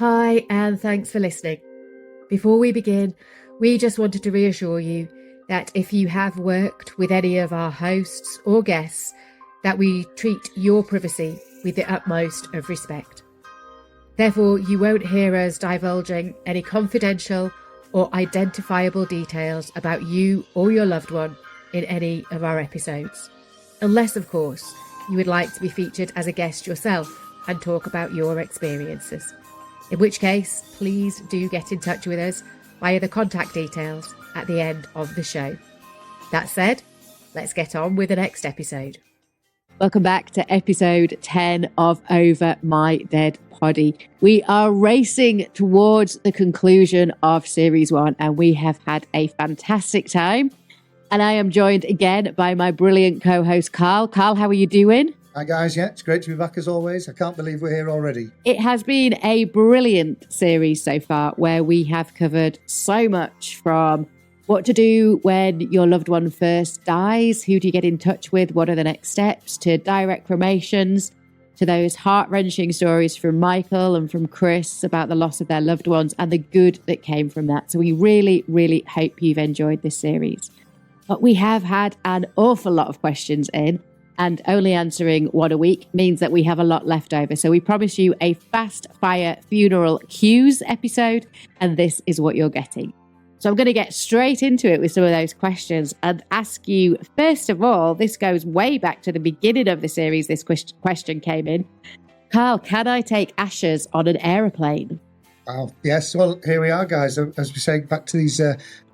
Hi, and thanks for listening. Before we begin, we just wanted to reassure you that if you have worked with any of our hosts or guests, that we treat your privacy with the utmost of respect. Therefore, you won't hear us divulging any confidential or identifiable details about you or your loved one in any of our episodes. Unless, of course, you would like to be featured as a guest yourself and talk about your experiences. In which case, please do get in touch with us via the contact details at the end of the show. That said, let's get on with the next episode. Welcome back to episode 10 of Over My Dead Body. We are racing towards the conclusion of series 1 and we have had a fantastic time. And I am joined again by my brilliant co-host, Carl. Carl, how are you doing? Hi guys, yeah, it's great to be back as always. I can't believe we're here already. It has been a brilliant series so far where we have covered so much from what to do when your loved one first dies, who do you get in touch with, what are the next steps, to direct cremations, to those heart-wrenching stories from Michael and from Chris about the loss of their loved ones and the good that came from that. So we really, really hope you've enjoyed this series. But we have had an awful lot of questions in, and only answering one a week means that we have a lot left over. So we promise you a fast fire funeral cues episode, and this is what you're getting. So I'm going to get straight into it with some of those questions and ask you, first of all, this goes way back to the beginning of the series, this question came in. Carl, can I take ashes on an aeroplane? Oh, yes, well, here we are, guys. As we say, back to these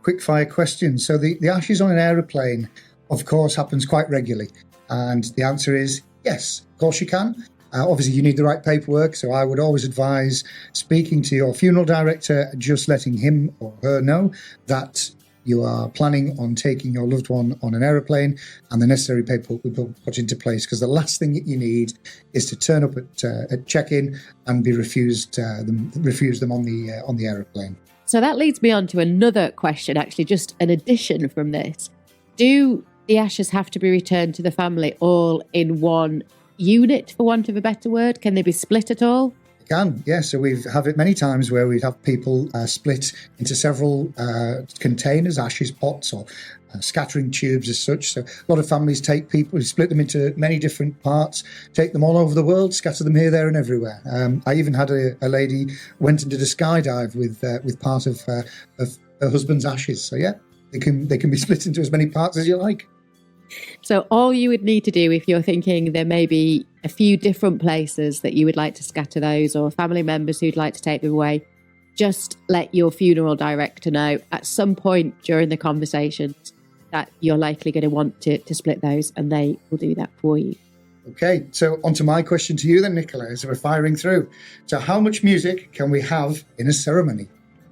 quick fire questions. So the ashes on an aeroplane, of course, happens quite regularly. And the answer is yes, of course you can. Obviously, you need the right paperwork. So I would always advise speaking to your funeral director, just letting him or her know that you are planning on taking your loved one on an aeroplane, and the necessary paperwork will be put into place, because the last thing that you need is to turn up at check-in and be refused them on the aeroplane. So that leads me on to another question, actually, just an addition from this. Do the ashes have to be returned to the family all in one unit, for want of a better word? Can they be split at all? It can, yeah. So we have it many times where we'd have people split into several containers, ashes pots, or scattering tubes as such. So a lot of families take people, split them into many different parts, take them all over the world, scatter them here, there and everywhere. I even had a lady went and did a skydive with part of her husband's ashes. So yeah, they can be split into as many parts as you like. So all you would need to do, if you're thinking there may be a few different places that you would like to scatter those, or family members who'd like to take them away, just let your funeral director know at some point during the conversations that you're likely going to want to split those, and they will do that for you. Okay, so on to my question to you then, Nicola, as we're firing through. So how much music can we have in a ceremony?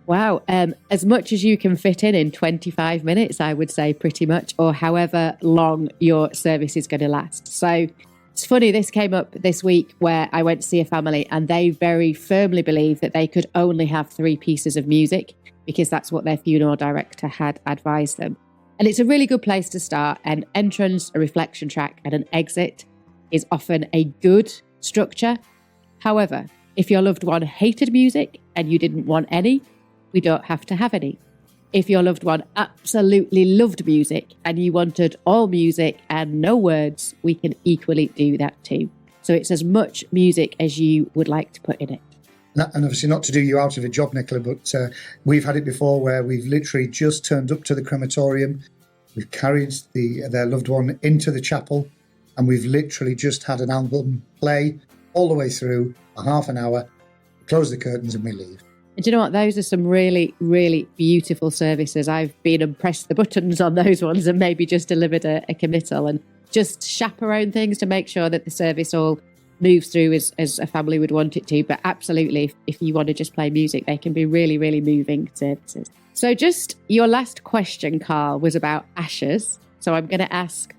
Wow. As much as you can fit in 25 minutes, I would say, pretty much, or however long your service is going to last. So it's funny, this came up this week where I went to see a family and they very firmly believed that they could only have 3 pieces of music because that's what their funeral director had advised them. And it's a really good place to start. An entrance, a reflection track, and an exit is often a good structure. However, if your loved one hated music and you didn't want any, we don't have to have any. If your loved one absolutely loved music and you wanted all music and no words, we can equally do that too. So it's as much music as you would like to put in it. And obviously not to do you out of a job, Nicola, but we've had it before where we've literally just turned up to the crematorium, we've carried their loved one into the chapel, and we've literally just had an album play all the way through, a half an hour, close the curtains and we leave. And do you know what? Those are some really, really beautiful services. I've been and pressed the buttons on those ones and maybe just delivered a committal and just chaperone things to make sure that the service all moves through as a family would want it to. But absolutely, if you want to just play music, they can be really, really moving services. So just your last question, Carl, was about ashes. So I'm going to ask,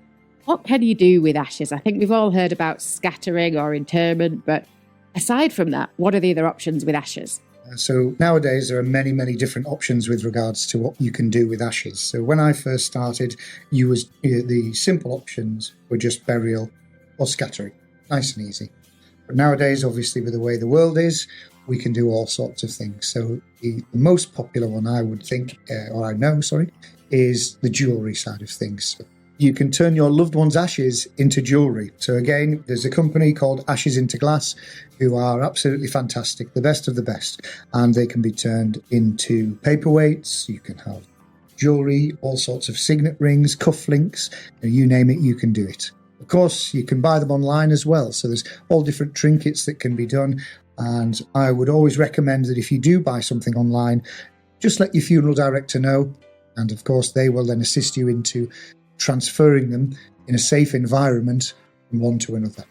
what can you do with ashes? I think we've all heard about scattering or interment, but aside from that, what are the other options with ashes? So nowadays there are many, many different options with regards to what you can do with ashes. So when I first started, the simple options were just burial or scattering, nice and easy. But nowadays, obviously, with the way the world is, we can do all sorts of things. So the most popular one I would think, or I know, sorry, is the jewellery side of things. You can turn your loved one's ashes into jewellery. So again, there's a company called Ashes into Glass who are absolutely fantastic, the best of the best. And they can be turned into paperweights. You can have jewellery, all sorts of signet rings, cufflinks, you name it, you can do it. Of course, you can buy them online as well. So there's all different trinkets that can be done. And I would always recommend that if you do buy something online, just let your funeral director know. And of course, they will then assist you into transferring them in a safe environment from one to another.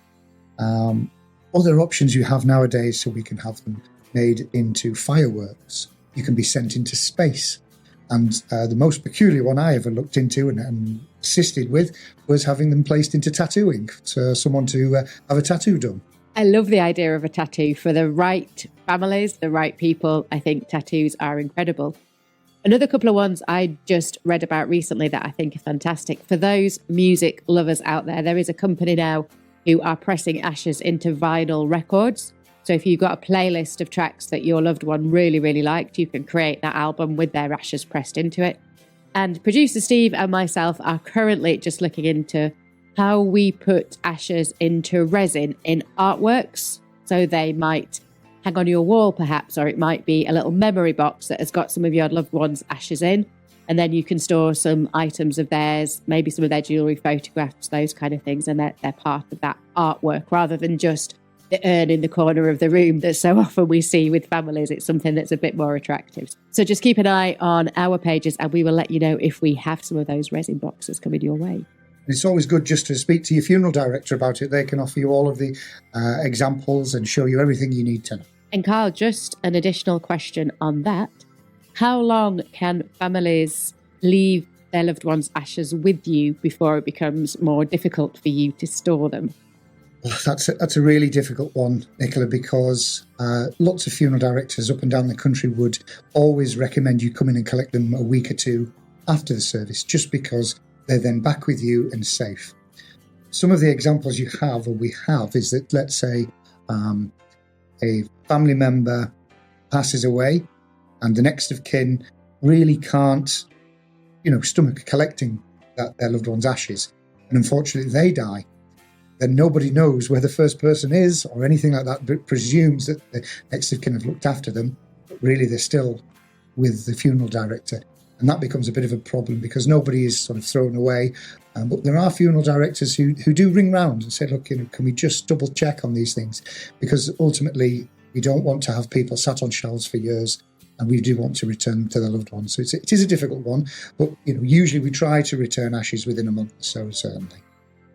Other options you have nowadays, so we can have them made into fireworks. You can be sent into space. And the most peculiar one I ever looked into and assisted with was having them placed into tattooing. So someone to have a tattoo done. I love the idea of a tattoo. For the right families, the right people, I think tattoos are incredible. Another couple of ones I just read about recently that I think are fantastic. For those music lovers out there is a company now who are pressing ashes into vinyl records. So if you've got a playlist of tracks that your loved one really, really liked, you can create that album with their ashes pressed into it. And producer Steve and myself are currently just looking into how we put ashes into resin in artworks. So they might hang on your wall perhaps, or it might be a little memory box that has got some of your loved one's ashes in. And then you can store some items of theirs, maybe some of their jewellery, photographs, those kind of things. And they're part of that artwork rather than just the urn in the corner of the room that so often we see with families. It's something that's a bit more attractive. So just keep an eye on our pages and we will let you know if we have some of those resin boxes coming your way. It's always good just to speak to your funeral director about it. They can offer you all of the examples and show you everything you need to know. And Carl, just an additional question on that. How long can families leave their loved one's ashes with you before it becomes more difficult for you to store them? Well, that's a really difficult one, Nicola, because lots of funeral directors up and down the country would always recommend you come in and collect them a week or two after the service, just because they're then back with you and safe. Some of the examples you have, or we have, is that, let's say, a family member passes away and the next of kin really can't, stomach collecting their loved one's ashes. And unfortunately they die. Then nobody knows where the first person is or anything like that, but presumes that the next of kin have looked after them. But really they're still with the funeral director. And that becomes a bit of a problem because nobody is sort of thrown away. But there are funeral directors who do ring round and say, look, can we just double check on these things? Because ultimately, we don't want to have people sat on shelves for years, and we do want to return them to their loved ones. So it is a difficult one, but usually we try to return ashes within a month or so, certainly.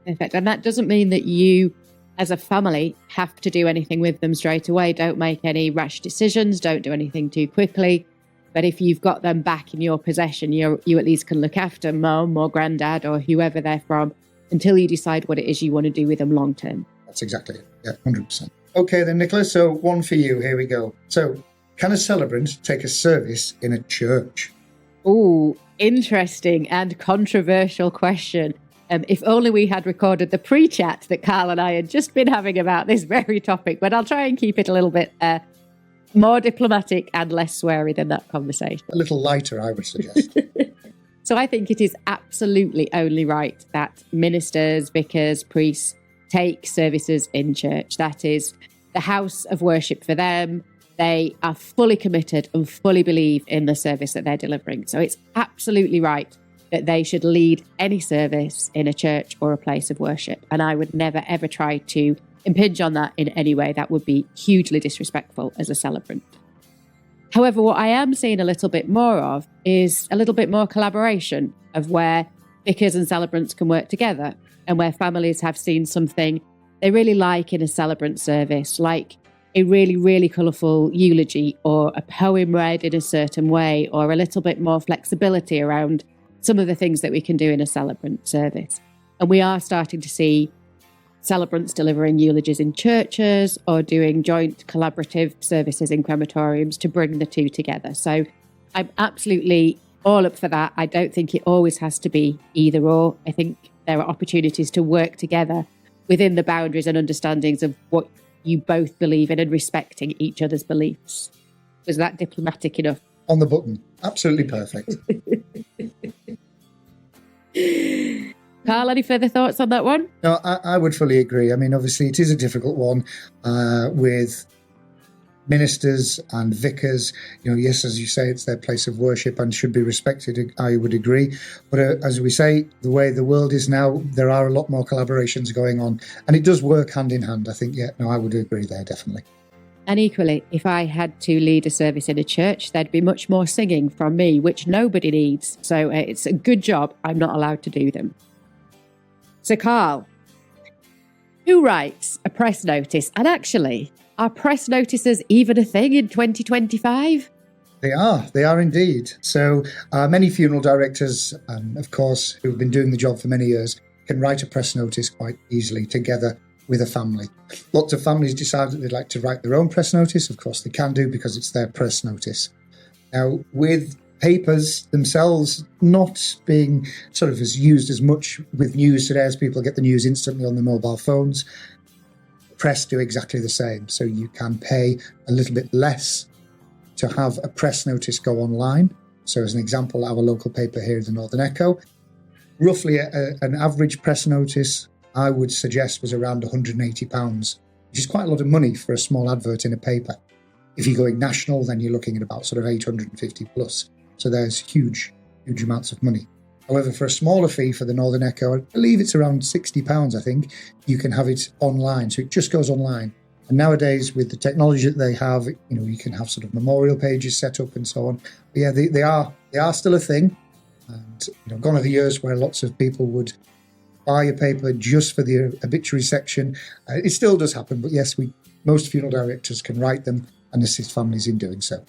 Perfect. And that doesn't mean that you, as a family, have to do anything with them straight away. Don't make any rash decisions. Don't do anything too quickly. But if you've got them back in your possession, you at least can look after mum or granddad or whoever they're from until you decide what it is you want to do with them long term. That's exactly it. Yeah, 100%. Okay then, Nicola, so one for you. Here we go. So, can a celebrant take a service in a church? Oh, interesting and controversial question. If only we had recorded the pre-chat that Carl and I had just been having about this very topic, but I'll try and keep it a little bit more diplomatic and less sweary than that conversation. A little lighter, I would suggest. So I think it is absolutely only right that ministers, vicars, priests take services in church. That is the house of worship for them. They are fully committed and fully believe in the service that they're delivering. So it's absolutely right that they should lead any service in a church or a place of worship. And I would never, ever try to impinge on that in any way. That would be hugely disrespectful as a celebrant. However, what I am seeing a little bit more of is a little bit more collaboration of where vicars and celebrants can work together and where families have seen something they really like in a celebrant service, like a really, really colourful eulogy or a poem read in a certain way, or a little bit more flexibility around some of the things that we can do in a celebrant service. And we are starting to see celebrants delivering eulogies in churches or doing joint collaborative services in crematoriums to bring the two together. So I'm absolutely all up for that. I don't think it always has to be either or. I think there are opportunities to work together within the boundaries and understandings of what you both believe in and respecting each other's beliefs. Was that diplomatic enough? On the button. Absolutely perfect. Carl, any further thoughts on that one? No, I would fully agree. I mean, obviously, it is a difficult one with ministers and vicars. Yes, as you say, it's their place of worship and should be respected. I would agree. But as we say, the way the world is now, there are a lot more collaborations going on, and it does work hand in hand. I think, I would agree there, definitely. And equally, if I had to lead a service in a church, there'd be much more singing from me, which nobody needs. So it's a good job I'm not allowed to do them. So, Carl, who writes a press notice? And actually, are press notices even a thing in 2025? They are indeed. So many funeral directors, of course, who've been doing the job for many years, can write a press notice quite easily together with a family. Lots of families decide that they'd like to write their own press notice. Of course, they can do because it's their press notice. Now, with papers themselves not being sort of as used as much with news today, as people get the news instantly on their mobile phones, press do exactly the same. So you can pay a little bit less to have a press notice go online. So as an example, our local paper here, the Northern Echo, roughly an average press notice, I would suggest, was around £180, which is quite a lot of money for a small advert in a paper. If you're going national, then you're looking at about sort of 850 plus. So there's huge amounts of money. However, for a smaller fee for the Northern Echo, I believe it's around £60, I think, you can have it online. So it just goes online. And nowadays, with the technology that they have, you can have sort of memorial pages set up and so on. But yeah, they are still a thing. And gone are the years where lots of people would buy a paper just for the obituary section. It still does happen, but yes, most funeral directors can write them and assist families in doing so.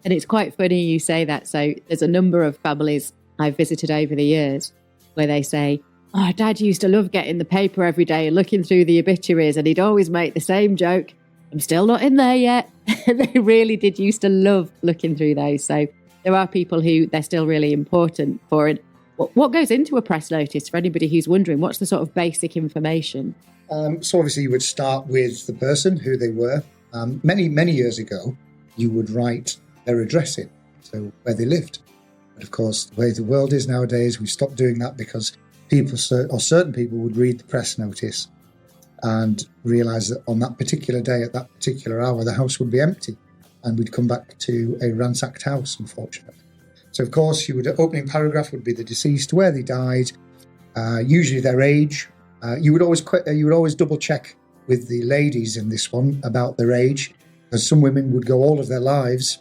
And it's quite funny you say that. So there's a number of families I've visited over the years where they say, "Oh, Dad used to love getting the paper every day and looking through the obituaries, and he'd always make the same joke. I'm still not in there yet." They really did used to love looking through those. So there are people who they're still really important for it. What goes into a press notice, for anybody who's wondering? What's the sort of basic information? So obviously you would start with the person, who they were. Many years ago, you would write their address in, so where they lived. But of course, the way the world is nowadays, we stopped doing that because certain people would read the press notice and realise that on that particular day, at that particular hour, the house would be empty and we'd come back to a ransacked house, unfortunately. So, of course, the opening paragraph would be the deceased, where they died, usually their age. You would always double check with the ladies in this one about their age, because some women would go all of their lives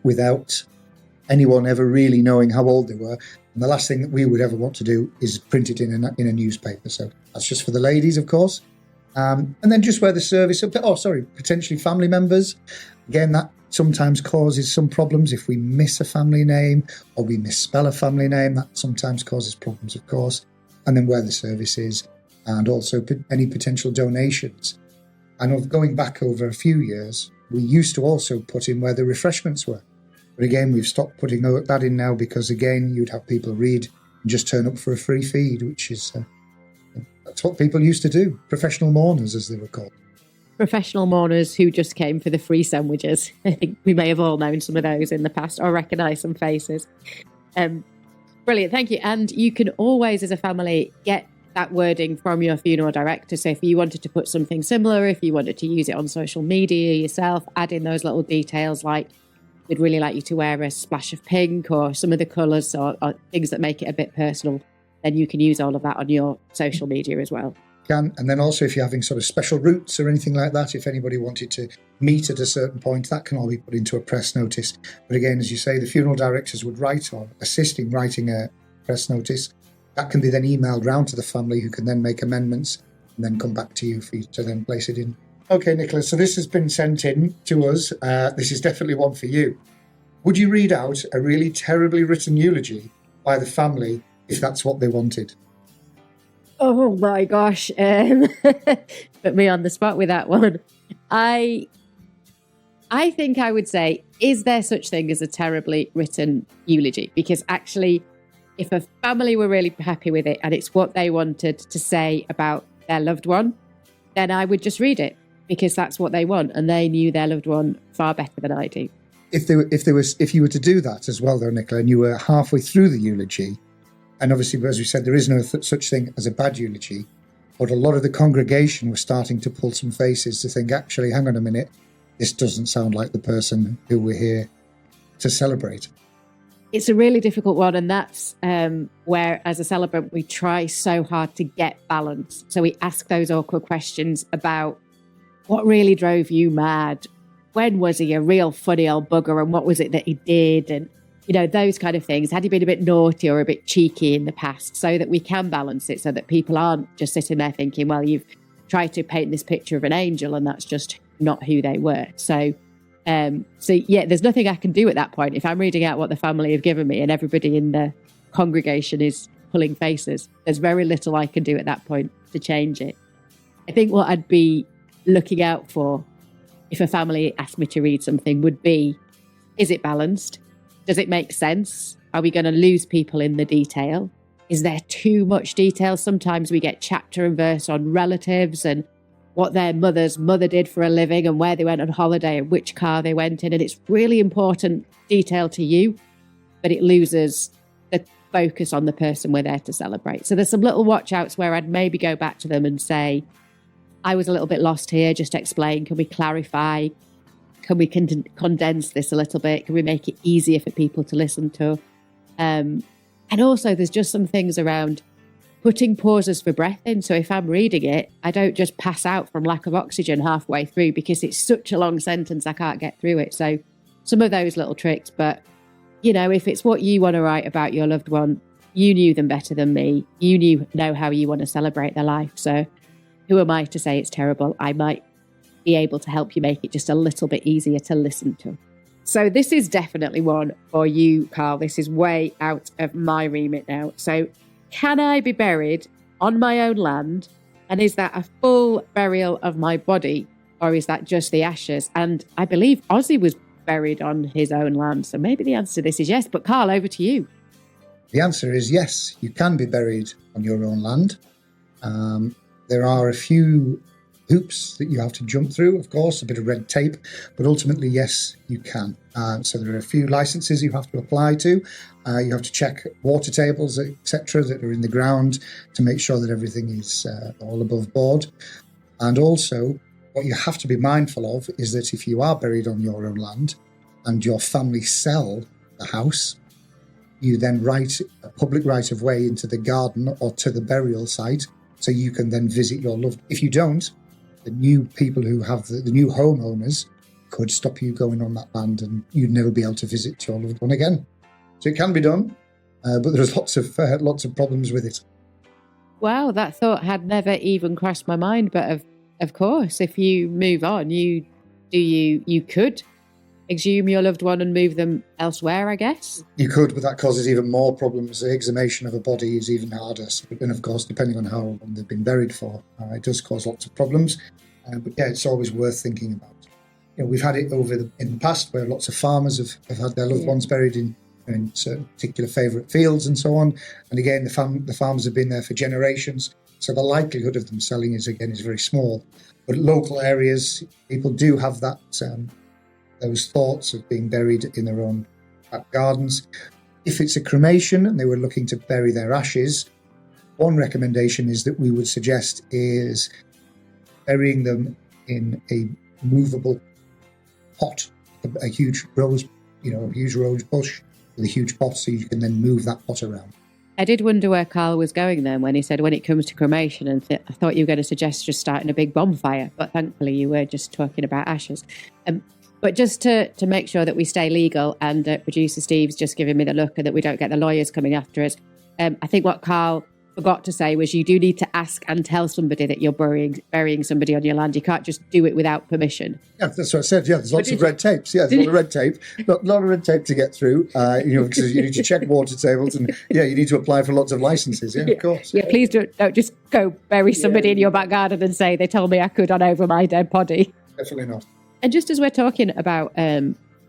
without anyone ever really knowing how old they were. And the last thing that we would ever want to do is print it in a newspaper. So that's just for the ladies, of course. And then just where the service, potentially family members. Again, that sometimes causes some problems if we miss a family name or we misspell a family name. That sometimes causes problems, of course. And then where the service is, and also any potential donations. And going back over a few years, we used to also put in where the refreshments were. But again, we've stopped putting that in now because, again, you'd have people read and just turn up for a free feed, which is that's what people used to do. Professional mourners, as they were called. Professional mourners who just came for the free sandwiches. I think we may have all known some of those in the past or recognise some faces. Brilliant, thank you. And you can always, as a family, get that wording from your funeral director. So if you wanted to put something similar, if you wanted to use it on social media yourself, add in those little details like we'd really like you to wear a splash of pink or some of the colours or things that make it a bit personal, then you can use all of that on your social media as well. And then also if you're having sort of special routes or anything like that, if anybody wanted to meet at a certain point, that can all be put into a press notice. But again, as you say, the funeral directors would write or assist in writing a press notice. That can be then emailed round to the family, who can then make amendments and then come back to you for you to then place it in. Okay, Nicholas, so this has been sent in to us. This is definitely one for you. Would you read out a really terribly written eulogy by the family if that's what they wanted? Oh my gosh. Put me on the spot with that one. I think I would say, is there such thing as a terribly written eulogy? Because actually, if a family were really happy with it and it's what they wanted to say about their loved one, then I would just read it. because that's what they want, and they knew their loved one far better than I do. If you were to do that as well, though, Nicola, and you were halfway through the eulogy, and obviously, as we said, there is no such thing as a bad eulogy, but a lot of the congregation were starting to pull some faces to think, actually, hang on a minute, this doesn't sound like the person who we're here to celebrate. It's a really difficult one, and that's where, as a celebrant, we try so hard to get balance. So we ask those awkward questions about what really drove you mad? When was he a real funny old bugger, and what was it that he did? And, you know, those kind of things. Had he been a bit naughty or a bit cheeky in the past, so that we can balance it, so that people aren't just sitting there thinking, well, you've tried to paint this picture of an angel and that's just not who they were. So yeah, there's nothing I can do at that point. If I'm reading out what the family have given me and everybody in the congregation is pulling faces, there's very little I can do at that point to change it. I think what I'd be looking out for if a family asked me to read something would be, is it balanced? Does it make sense? Are we going to lose people in the detail? Is there too much detail? Sometimes we get chapter and verse on relatives and what their mother's mother did for a living and where they went on holiday and which car they went in. And it's really important detail to you, but it loses the focus on the person we're there to celebrate. So there's some little watch outs where I'd maybe go back to them and say, I was a little bit lost here. Just explain. Can we clarify? Can we condense this a little bit? Can we make it easier for people to listen to? And also there's just some things around putting pauses for breath in. So if I'm reading it, I don't just pass out from lack of oxygen halfway through because it's such a long sentence, I can't get through it. So some of those little tricks, but you know, if it's what you want to write about your loved one, you knew them better than me. You know how you want to celebrate their life. So who am I to say it's terrible? I might be able to help you make it just a little bit easier to listen to. So this is definitely one for you, Carl. This is way out of my remit now. So can I be buried on my own land? And is that a full burial of my body, or is that just the ashes? And I believe Ozzy was buried on his own land. So maybe the answer to this is yes. But Carl, over to you. The answer is yes, you can be buried on your own land. There are a few hoops that you have to jump through, of course, a bit of red tape, but ultimately, yes, you can. So there are a few licenses you have to apply to. You have to check water tables, etc., that are in the ground to make sure that everything is all above board. And also, what you have to be mindful of is that if you are buried on your own land and your family sell the house, you then write a public right of way into the garden or to the burial site, so you can then visit your loved. If you don't, the new people who have the new homeowners could stop you going on that land, and you'd never be able to visit your loved one again. So it can be done, but there's lots of problems with it. Wow, that thought had never even crossed my mind. But of course, if you move on, you could exhume your loved one and move them elsewhere, I guess. You could, but that causes even more problems. The exhumation of a body is even harder. And of course, depending on how long they've been buried for, it does cause lots of problems. But yeah, it's always worth thinking about. You know, we've had it in the past where lots of farmers have had their loved ones buried in certain particular favourite fields and so on. And again, the farmers have been there for generations. So the likelihood of them selling is very small. But local areas, people do have that those thoughts of being buried in their own back gardens. If it's a cremation and they were looking to bury their ashes, one recommendation is that we would suggest is burying them in a movable pot, a huge rose bush with a huge pot, so you can then move that pot around. I did wonder where Carl was going then when he said when it comes to cremation, and I thought you were going to suggest just starting a big bonfire, but thankfully you were just talking about ashes. But just to make sure that we stay legal, and producer Steve's just giving me the look and that we don't get the lawyers coming after us, I think what Carl forgot to say was you do need to ask and tell somebody that you're burying somebody on your land. You can't just do it without permission. Yeah, that's what I said. Yeah, there's lots of red tapes. Yeah, there's a lot of red tape. A lot of red tape to get through, because you need to check water tables and, you need to apply for lots of licenses. Yeah, of course. Yeah, please don't just go bury somebody in your back garden and say, they told me I could on over my dead body. Definitely not. And just as we're talking about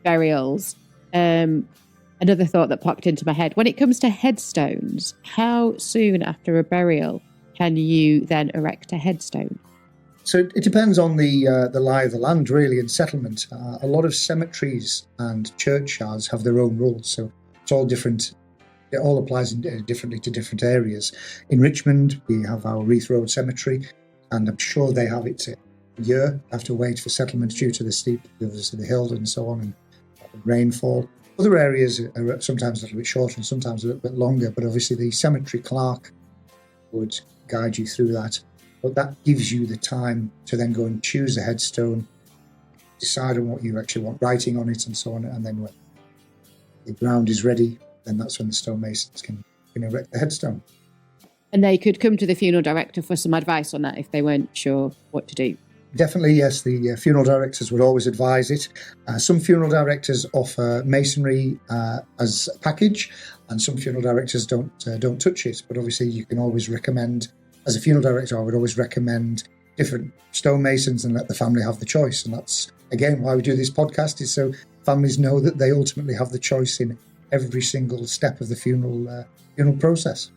burials, another thought that popped into my head, when it comes to headstones, how soon after a burial can you then erect a headstone? So it depends on the lie of the land, really, and settlement. A lot of cemeteries and churchyards have their own rules, so it's all different. It all applies differently to different areas. In Richmond, we have our Reith Road Cemetery, and I'm sure they have it a year. Have to wait for settlement due to the steepness of the hill and so on, and rainfall. Other areas are sometimes a little bit shorter and sometimes a little bit longer, but obviously the cemetery clerk would guide you through that. But that gives you the time to then go and choose a headstone, decide on what you actually want writing on it and so on, and then when the ground is ready, then that's when the stonemasons can erect the headstone. And they could come to the funeral director for some advice on that if they weren't sure what to do. Definitely, yes. The funeral directors would always advise it. Some funeral directors offer masonry as a package, and some funeral directors don't touch it. But obviously, you can always recommend, as a funeral director, I would always recommend different stonemasons and let the family have the choice. And that's, again, why we do this podcast, is so families know that they ultimately have the choice in every single step of the funeral process.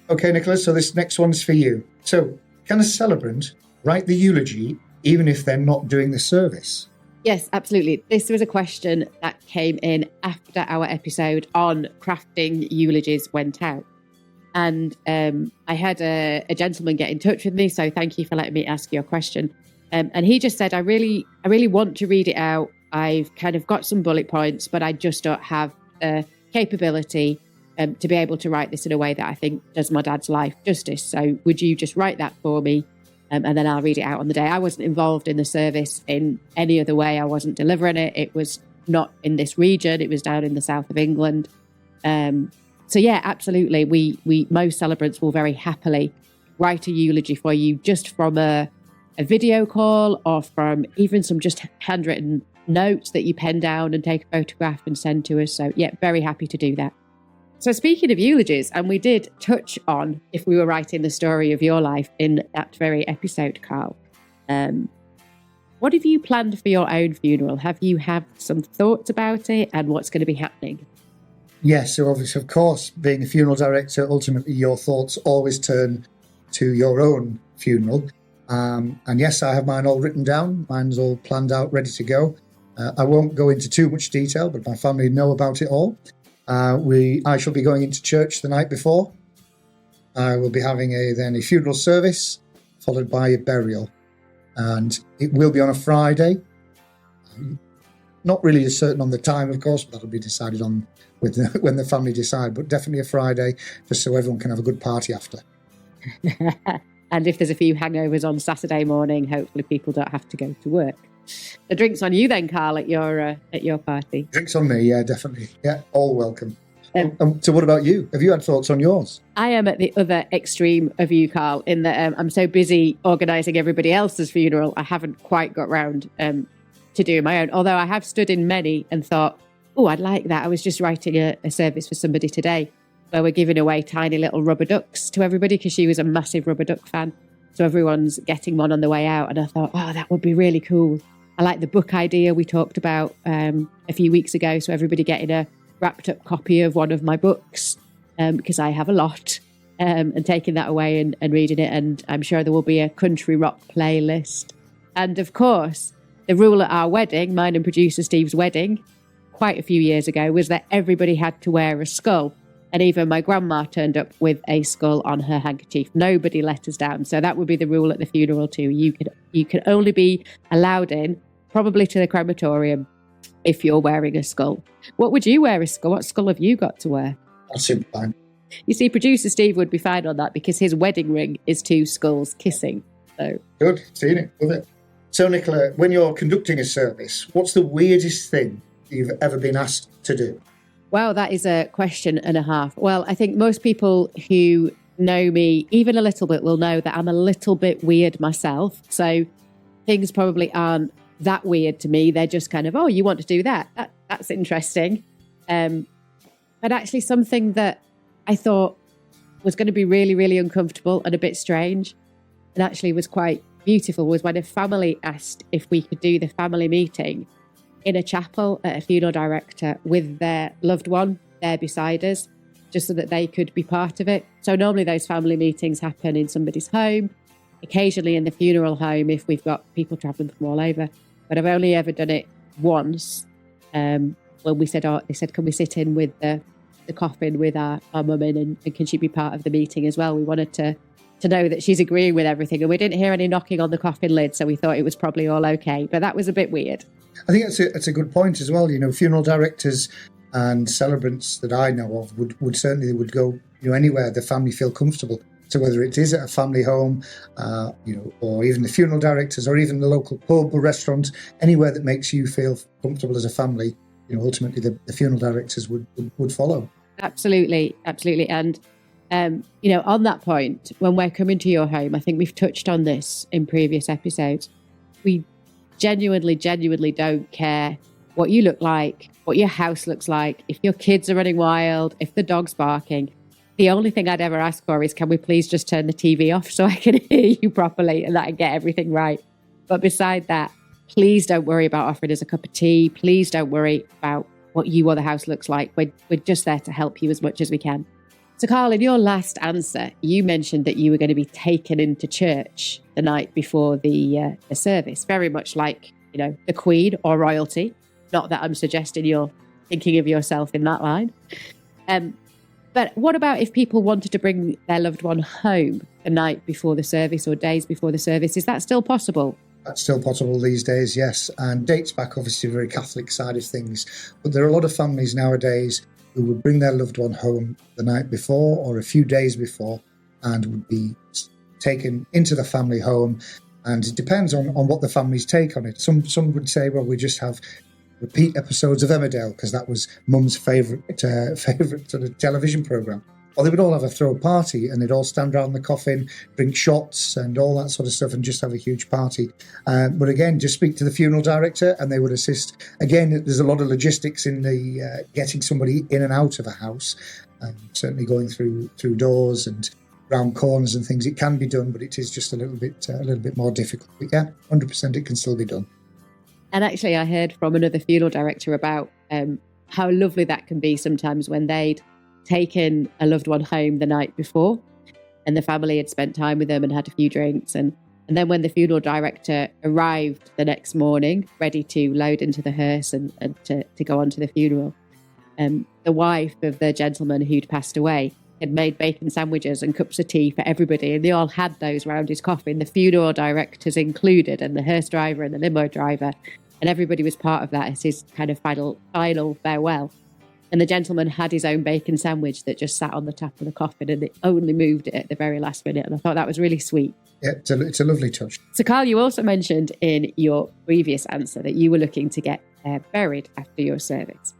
Okay, Nicholas, so this next one's for you. So, can a celebrant write the eulogy even if they're not doing the service? Yes, absolutely. This was a question that came in after our episode on crafting eulogies went out. And I had a gentleman get in touch with me, so thank you for letting me ask your question. And he just said, I really want to read it out. I've kind of got some bullet points, but I just don't have the capability to be able to write this in a way that I think does my dad's life justice. So would you just write that for me? And then I'll read it out on the day. I wasn't involved in the service in any other way. I wasn't delivering it. It was not in this region. It was down in the south of England. So yeah, absolutely. We most celebrants will very happily write a eulogy for you just from a video call or from even some just handwritten notes that you pen down and take a photograph and send to us. So yeah, very happy to do that. So speaking of eulogies, and we did touch on if we were writing the story of your life in that very episode, Carl. What have you planned for your own funeral? Have you had some thoughts about it and what's going to be happening? Yes, so obviously, of course, being a funeral director, ultimately your thoughts always turn to your own funeral. And yes, I have mine all written down. Mine's all planned out, ready to go. I won't go into too much detail, but my family know about it all. I shall be going into church the night before. I will be having a funeral service followed by a burial, and it will be on a Friday. Not really certain on the time, of course, but that'll be decided on when the family decide. But definitely a Friday, just so everyone can have a good party after. And if there's a few hangovers on Saturday morning, hopefully people don't have to go to work. The drinks on you then, Carl, at your party. Drinks on me, yeah, definitely. Yeah, all welcome. So what about you? Have you had thoughts on yours? I am at the other extreme of you, Carl, in that I'm so busy organising everybody else's funeral, I haven't quite got round to doing my own. Although I have stood in many and thought, oh, I'd like that. I was just writing a service for somebody today where we're giving away tiny little rubber ducks to everybody because she was a massive rubber duck fan. So everyone's getting one on the way out. And I thought, oh, that would be really cool. I like the book idea we talked about a few weeks ago. So everybody getting a wrapped up copy of one of my books because I have a lot and taking that away and reading it. And I'm sure there will be a country rock playlist. And of course, the rule at our wedding, mine and producer Steve's wedding, quite a few years ago, was that everybody had to wear a skull. And even my grandma turned up with a skull on her handkerchief. Nobody let us down. So that would be the rule at the funeral too. You can only be allowed in, probably to the crematorium, if you're wearing a skull. What would you wear a skull? What skull have you got to wear? That's super fine. You see, producer Steve would be fine on that because his wedding ring is two skulls kissing. So good, seen it, love it. So Nicola, when you're conducting a service, what's the weirdest thing you've ever been asked to do? Wow, that is a question and a half. Well, I think most people who know me even a little bit will know that I'm a little bit weird myself. So things probably aren't that weird to me. They're just kind of, oh, you want to do that? That's interesting. But actually something that I thought was going to be really, really uncomfortable and a bit strange and actually was quite beautiful was when a family asked if we could do the family meeting in a chapel at a funeral director with their loved one there beside us, just so that they could be part of it. So normally those family meetings happen in somebody's home, occasionally in the funeral home if we've got people travelling from all over. But I've only ever done it once when they said, can we sit in with the coffin with our mum in, and can she be part of the meeting as well? We wanted to know that she's agreeing with everything, and we didn't hear any knocking on the coffin lid, so we thought it was probably all okay. But that was a bit weird. I think it's a good point as well. Funeral directors and celebrants that I know of would certainly go anywhere the family feel comfortable. So whether it is at a family home, or even the funeral directors, or even the local pub or restaurant, anywhere that makes you feel comfortable as a family, ultimately the funeral directors would follow. Absolutely. And, on that point, when we're coming to your home, I think we've touched on this in previous episodes. We genuinely don't care what you look like, what your house looks like, if your kids are running wild, if the dog's barking. The only thing I'd ever ask for is, can we please just turn the TV off so I can hear you properly and that I get everything right? But beside that, please don't worry about offering us a cup of tea. Please don't worry about what you or the house looks like. We're just there to help you as much as we can. So, Carl, in your last answer, you mentioned that you were going to be taken into church the night before the service, very much like, the Queen or royalty. Not that I'm suggesting you're thinking of yourself in that line. But what about if people wanted to bring their loved one home the night before the service or days before the service? Is that still possible? That's still possible these days, yes. And dates back, obviously, to the very Catholic side of things. But there are a lot of families nowadays who would bring their loved one home the night before or a few days before and would be taken into the family home. And it depends on what the families take on it. Some would say, well, we just have repeat episodes of Emmerdale because that was Mum's favourite sort of television programme. Or they would all have a throw party and they'd all stand around the coffin, drink shots and all that sort of stuff and just have a huge party. But again, just speak to the funeral director and they would assist. Again, there's a lot of logistics in the getting somebody in and out of a house, certainly going through doors and round corners and things. It can be done, but it is just a little bit more difficult. But yeah, 100% it can still be done. And actually, I heard from another funeral director about how lovely that can be sometimes when they'd taken a loved one home the night before and the family had spent time with them and had a few drinks. And then when the funeral director arrived the next morning, ready to load into the hearse and to go on to the funeral, the wife of the gentleman who'd passed away had made bacon sandwiches and cups of tea for everybody. And they all had those round his coffin, the funeral directors included, and the hearse driver and the limo driver. And everybody was part of that as his kind of final farewell. And the gentleman had his own bacon sandwich that just sat on the top of the coffin and it only moved it at the very last minute. And I thought that was really sweet. Yeah, it's a lovely touch. So, Carl, you also mentioned in your previous answer that you were looking to get buried after your service.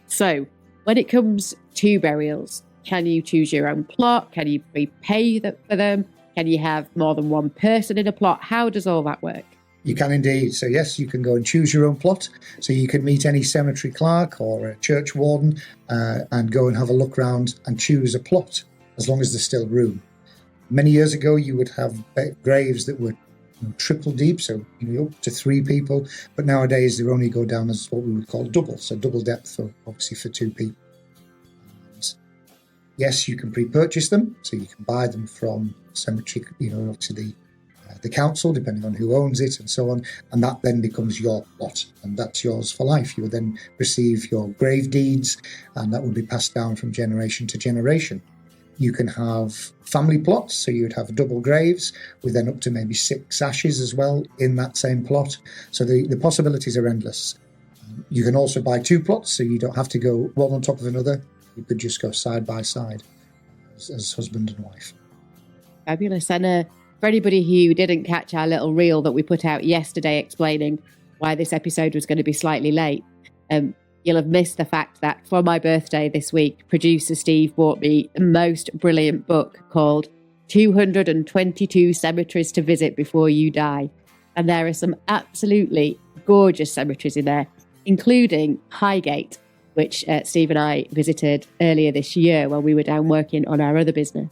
So when it comes to burials, can you choose your own plot? Can you prepay for them? Can you have more than one person in a plot? How does all that work? You can indeed. So yes, you can go and choose your own plot. So you can meet any cemetery clerk or a church warden and go and have a look round and choose a plot, as long as there's still room. Many years ago, you would have graves that were triple deep, so up to 3 people. But nowadays, they only go down as what we would call double, so double depth, obviously for 2 people. And yes, you can pre-purchase them, so you can buy them from cemetery, obviously the council, depending on who owns it and so on, and that then becomes your plot, and that's yours for life. You would then receive your grave deeds, and that would be passed down from generation to generation. You can have family plots, so you'd have double graves with then up to maybe 6 ashes as well in that same plot. So the possibilities are endless. You can also buy 2 plots, so you don't have to go one on top of another. You could just go side by side as husband and wife. Fabulous. And for anybody who didn't catch our little reel that we put out yesterday explaining why this episode was going to be slightly late, you'll have missed the fact that for my birthday this week, producer Steve bought me the most brilliant book called 222 Cemeteries to Visit Before You Die. And there are some absolutely gorgeous cemeteries in there, including Highgate, which Steve and I visited earlier this year when we were down working on our other business.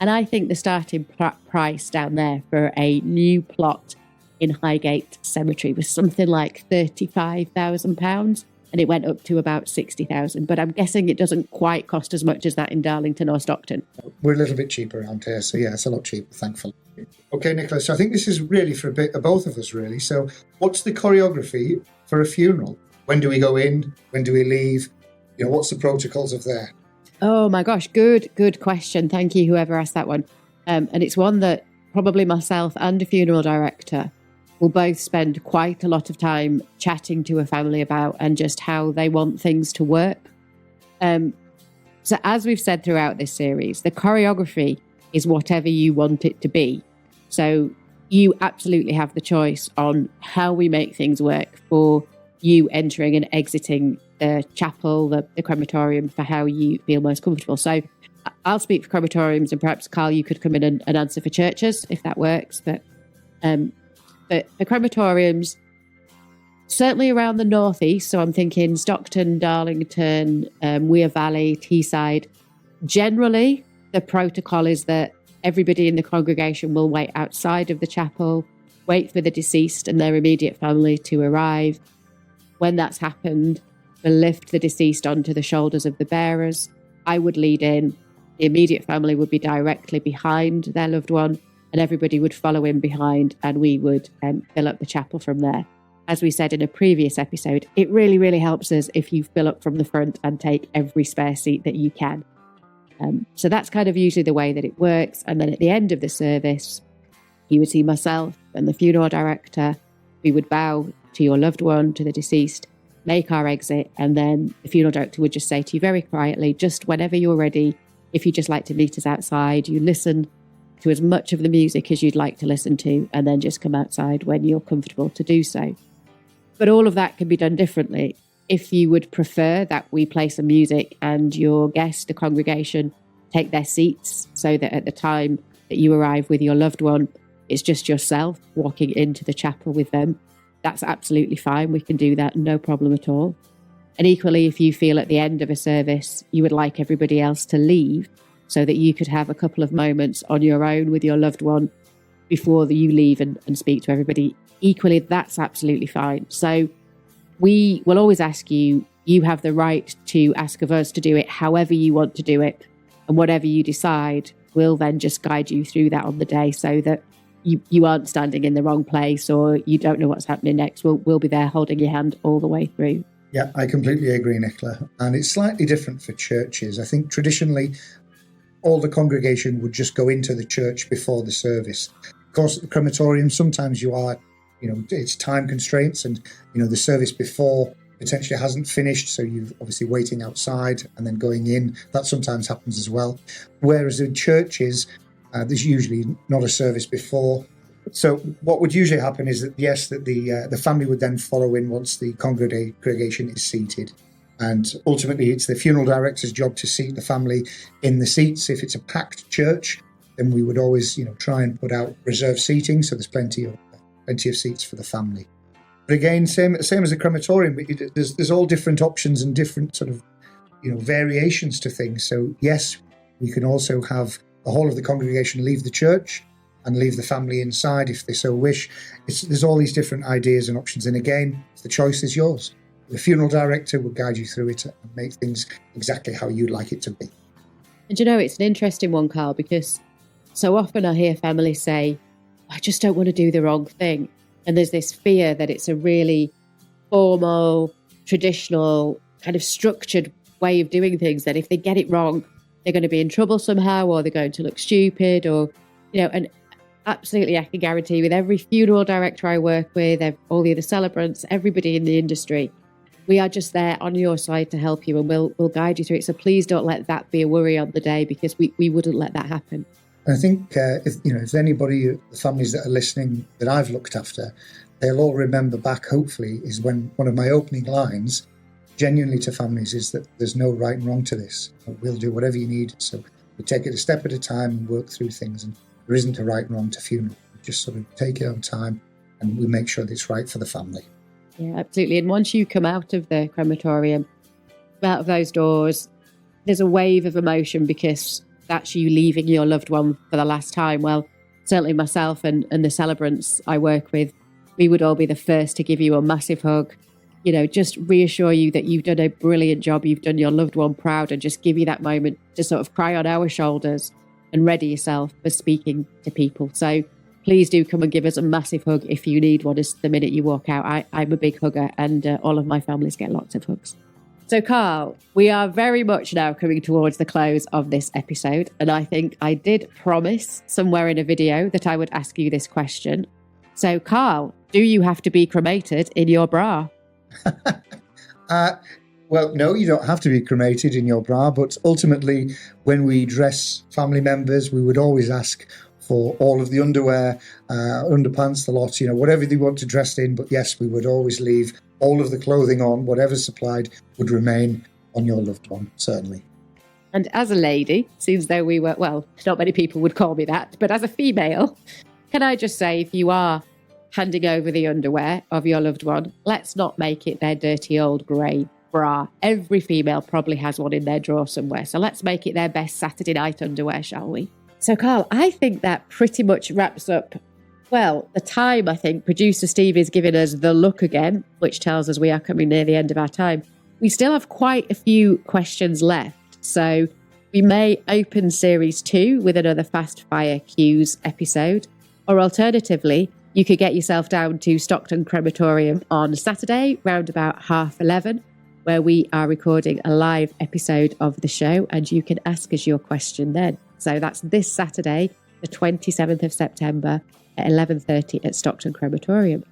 And I think the starting price down there for a new plot in Highgate Cemetery was something like £35,000. and it went up to about 60,000. But I'm guessing it doesn't quite cost as much as that in Darlington or Stockton. We're a little bit cheaper around here, so yeah, it's a lot cheaper, thankfully. Okay, Nicola, so I think this is really for a bit of both of us, really. So what's the choreography for a funeral? When do we go in? When do we leave? What's the protocols of there? Oh my gosh, good question. Thank you, whoever asked that one. And it's one that probably myself and a funeral director will both spend quite a lot of time chatting to a family about, and just how they want things to work. So as we've said throughout this series, the choreography is whatever you want it to be. So you absolutely have the choice on how we make things work for you entering and exiting the chapel, the crematorium, for how you feel most comfortable. So I'll speak for crematoriums, and perhaps Carl, you could come in and answer for churches if that works. But for crematoriums, certainly around the northeast, so I'm thinking Stockton, Darlington, Weir Valley, Teesside, generally the protocol is that everybody in the congregation will wait outside of the chapel, wait for the deceased and their immediate family to arrive. When that's happened, we'll lift the deceased onto the shoulders of the bearers. I would lead in. The immediate family would be directly behind their loved one, and everybody would follow in behind, and we would fill up the chapel from there. As we said in a previous episode, it really, really helps us if you fill up from the front and take every spare seat that you can. So that's kind of usually the way that it works. And then at the end of the service, you would see myself and the funeral director. We would bow to your loved one, to the deceased, make our exit, and then the funeral director would just say to you very quietly, just whenever you're ready, if you'd just like to meet us outside, you listen to as much of the music as you'd like to listen to, and then just come outside when you're comfortable to do so. But all of that can be done differently. If you would prefer that we play some music and your guest, the congregation, take their seats, so that at the time that you arrive with your loved one, it's just yourself walking into the chapel with them, that's absolutely fine. We can do that, no problem at all. And equally, if you feel at the end of a service you would like everybody else to leave, so that you could have a couple of moments on your own with your loved one before you leave and speak to everybody, equally, that's absolutely fine. So we will always ask you, you have the right to ask of us to do it however you want to do it. And whatever you decide, we'll then just guide you through that on the day, so that you aren't standing in the wrong place or you don't know what's happening next. We'll be there holding your hand all the way through. Yeah, I completely agree, Nicola. And it's slightly different for churches. I think traditionally, all the congregation would just go into the church before the service. Of course, at the crematorium, sometimes you are, it's time constraints, and, the service before potentially hasn't finished. So you're obviously waiting outside and then going in. That sometimes happens as well. Whereas in churches, there's usually not a service before. So what would usually happen is that, yes, that the family would then follow in once the congregation is seated. And ultimately, it's the funeral director's job to seat the family in the seats. If it's a packed church, then we would always, try and put out reserved seating, so there's plenty of seats for the family. But again, same as the crematorium, but there's all different options and different sort of, variations to things. So yes, we can also have the whole of the congregation leave the church and leave the family inside if they so wish. There's all these different ideas and options. And again, the choice is yours. The funeral director will guide you through it and make things exactly how you'd like it to be. And it's an interesting one, Carl, because so often I hear families say, I just don't want to do the wrong thing. And there's this fear that it's a really formal, traditional, kind of structured way of doing things, that if they get it wrong, they're going to be in trouble somehow, or they're going to look stupid, or, and absolutely, I can guarantee with every funeral director I work with, all the other celebrants, everybody in the industry, we are just there on your side to help you, and we'll guide you through it. So please don't let that be a worry on the day, because we wouldn't let that happen. I think if anybody, the families that are listening that I've looked after, they'll all remember back, hopefully, is when one of my opening lines, genuinely to families, is that there's no right and wrong to this. We'll do whatever you need. So we take it a step at a time and work through things. And there isn't a right and wrong to funeral. We just sort of take it on time, and we make sure that it's right for the family. Yeah, absolutely. And once you come out of the crematorium, out of those doors, there's a wave of emotion, because that's you leaving your loved one for the last time. Well, certainly myself and the celebrants I work with, we would all be the first to give you a massive hug, just reassure you that you've done a brilliant job, you've done your loved one proud, and just give you that moment to sort of cry on our shoulders and ready yourself for speaking to people. So please do come and give us a massive hug if you need one the minute you walk out. I'm a big hugger, and all of my families get lots of hugs. So Carl, we are very much now coming towards the close of this episode. And I think I did promise somewhere in a video that I would ask you this question. So Carl, do you have to be cremated in your bra? Well, no, you don't have to be cremated in your bra. But ultimately, when we dress family members, we would always ask for all of the underwear, underpants, the lot, whatever they want to dress in. But yes, we would always leave all of the clothing on, whatever's supplied would remain on your loved one, certainly. And as a lady, seems though we were, well, not many people would call me that, but as a female, can I just say, if you are handing over the underwear of your loved one, let's not make it their dirty old grey bra. Every female probably has one in their drawer somewhere. So let's make it their best Saturday night underwear, shall we? So Carl, I think that pretty much wraps up, well, the time. I think producer Steve is giving us the look again, which tells us we are coming near the end of our time. We still have quite a few questions left. So we may open series 2 with another Fast Fire Cues episode, or alternatively, you could get yourself down to Stockton Crematorium on Saturday, round about 11:30, where we are recording a live episode of the show, and you can ask us your question then. So that's this Saturday, the 27th of September at 11:30 at Stockton Crematorium.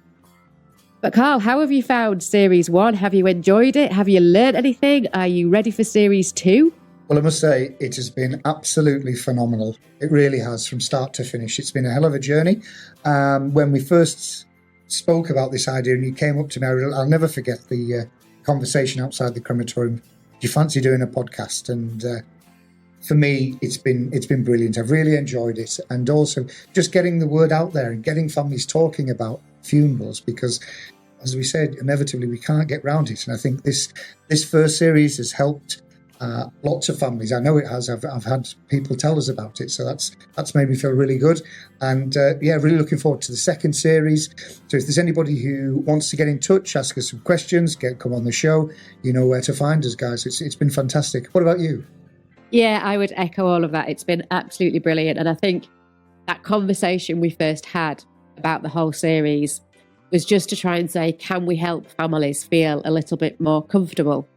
But Carl, how have you found series 1? Have you enjoyed it? Have you learned anything? Are you ready for series 2? Well, I must say, it has been absolutely phenomenal. It really has, from start to finish. It's been a hell of a journey. When we first spoke about this idea and you came up to me, I'll never forget the conversation outside the crematorium. Do you fancy doing a podcast? And for me, it's been brilliant. I've really enjoyed it. And also just getting the word out there and getting families talking about funerals, because as we said, inevitably we can't get round it. And I think this first series has helped lots of families. I know it has. I've had people tell us about it, so that's made me feel really good. And really looking forward to the second series. So if there's anybody who wants to get in touch, ask us some questions, come on the show, you know where to find us, guys. It's been fantastic. What about you? Yeah, I would echo all of that. It's been absolutely brilliant. And I think that conversation we first had about the whole series was just to try and say, can we help families feel a little bit more comfortable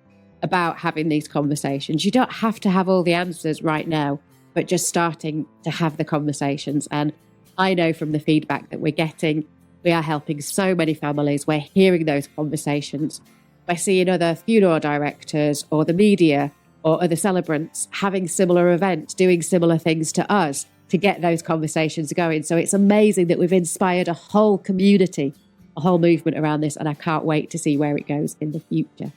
about having these conversations? You don't have to have all the answers right now, but just starting to have the conversations. And I know from the feedback that we're getting, we are helping so many families. We're hearing those conversations. We're seeing other funeral directors or the media or other celebrants having similar events, doing similar things to us to get those conversations going. So it's amazing that we've inspired a whole community, a whole movement around this, and I can't wait to see where it goes in the future.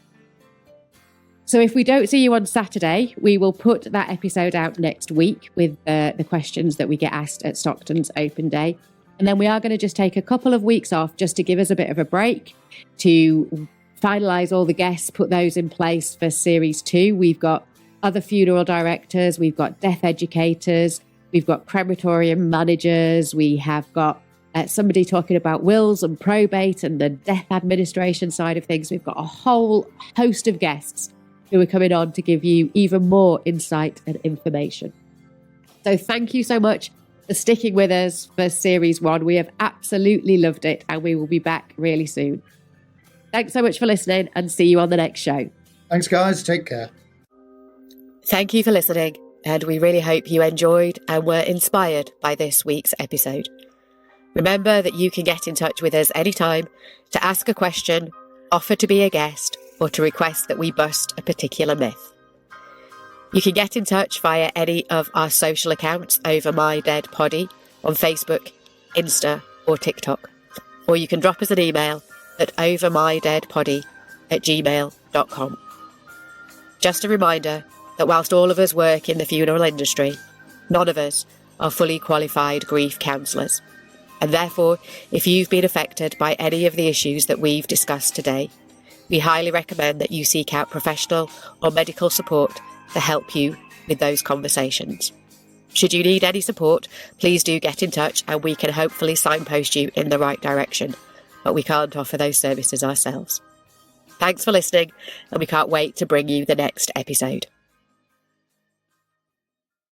So if we don't see you on Saturday, we will put that episode out next week with the questions that we get asked at Stockton's open day. And then we are going to just take a couple of weeks off just to give us a bit of a break, to finalise all the guests, put those in place for series 2. We've got other funeral directors, we've got death educators, we've got crematorium managers, we have got somebody talking about wills and probate and the death administration side of things. We've got a whole host of guests who are coming on to give you even more insight and information. So thank you so much for sticking with us for series 1. We have absolutely loved it, and we will be back really soon. Thanks so much for listening, and see you on the next show. Thanks, guys. Take care. Thank you for listening, and we really hope you enjoyed and were inspired by this week's episode. Remember that you can get in touch with us anytime to ask a question, offer to be a guest, or to request that we bust a particular myth. You can get in touch via any of our social accounts over My Dead Poddy on Facebook, Insta or TikTok, or you can drop us an email at overmydeadpoddy@gmail.com. Just a reminder that whilst all of us work in the funeral industry, none of us are fully qualified grief counsellors. And therefore, if you've been affected by any of the issues that we've discussed today, we highly recommend that you seek out professional or medical support to help you with those conversations. Should you need any support, please do get in touch and we can hopefully signpost you in the right direction, but we can't offer those services ourselves. Thanks for listening, and we can't wait to bring you the next episode.